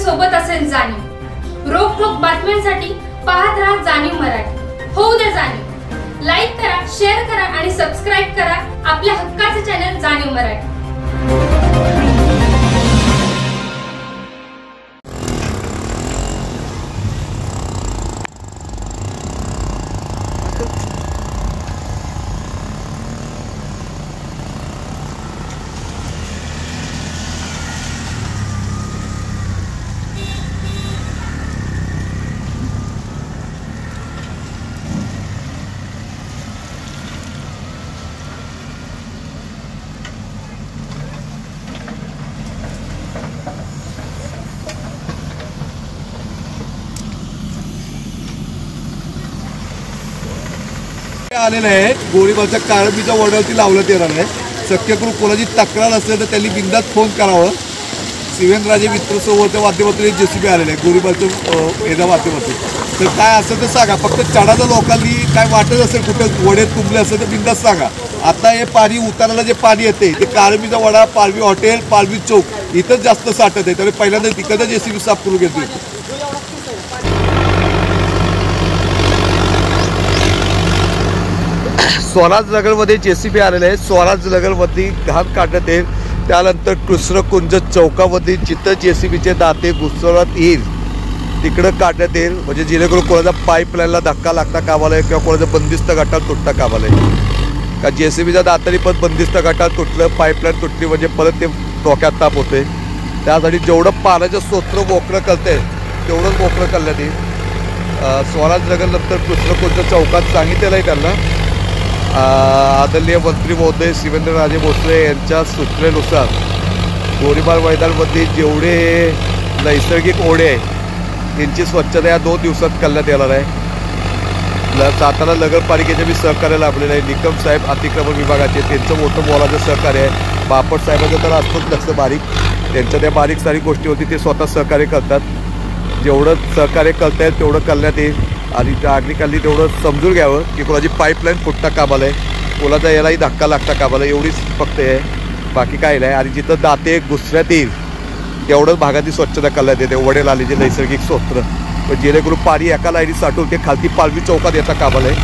सोबत असेल जाणीव। रोखोक बातम्यांसाठी पाहत राहा जाणीव मराठी। होऊ दे जाणीव। लाईक करा, शेअर करा आणि सबस्क्राइब करा आपल्या हक्काचे चॅनल जाणीव मराठी। आलेलं आहे गोळीबारच्या काळबीच्या वड्यावरती लावण्यात येणार आहे। शक्यतो कोणाची तक्रार असेल तर त्यांनी बिंदात फोन करावं। शिवेंद्रराजे मित्रसोबतच्या माध्यमातून JCB आलेले आहे गोळीबारच्या याच्या माध्यमातून। तर काय असेल तर सांगा, फक्त चढाचं लोकांनी काय वाटत असेल कुठं वडे तुंबले असेल तर बिंदात सांगा। आता हे पाणी उतारायला जे पाणी येते ते काळबीचा वडा, पालवी हॉटेल, पालवी चौक इथंच जास्त साठत आहे। तर पहिल्यांदा तिकडं JCB साफ करून घेतो। स्वराजनगरमध्ये JCB आलेले आहे। स्वराजनगरमध्ये घाण काढण्यात येईल। त्यानंतर कृष्णकुंज चौकामध्ये जिथं JCBचे दाते घुसवण्यात येईल तिकडं काढण्यात येईल, म्हणजे जेणेकरून कोणाचा पाईपलाईनला धक्का लागता कामा नये किंवा कोणाचं बंदिस्त गटार तुटता कामा नये। का JCBच्या दातांनी पण बंदिस्त गटार तुटलं, पाईपलाईन तुटली म्हणजे परत ते डोक्यात ताप होते। त्यासाठी जेवढं पाण्याचं स्तोत्र मोकळं करते तेवढंच मोकळं करण्यात येईल। स्वराजनगरनंतर कृष्णकुंज चौकात सांगितलेलं आहे त्यांना। आदरणीय मंत्री महोदय शिवेंद्रराजे भोसले यांच्या सूचनेनुसार गोळीबार मैदानामध्ये जेवढे नैसर्गिक ओढे आहेत त्यांची स्वच्छता या 2 दिवसात करण्यात येणार आहे। सातारा नगरपालिकेचे बी सहकार्य लाभलेलं आहे। निकम साहेब अतिक्रमण विभागाचे त्यांचं मोठं मोलाचं सहकार्य आहे। बापट साहेबांचं तर असतोच लक्ष बारीक, त्यांच्या त्या बारीक सारीक गोष्टीवरती ते स्वतः सहकार्य करतात। जेवढं सहकार्य करता येईल तेवढं करण्यात येईल आणि नागरिकांनी तेवढं समजून घ्यावं की कोणाची पाईपलाईन फुटता कामा नये, कोणाचा यालाही धक्का लागता कामा नये, एवढीच फक्त आहे, बाकी काही नाही। आणि जिथं दाते घुसण्यात येईल तेवढंच भागाची स्वच्छता करण्यात येते। वडेल आलेचे नैसर्गिक स्तोत्र जेणेकरून पाणी एका लाईनीत साठवून ते खालती पालवी चौकात येता कामा नये।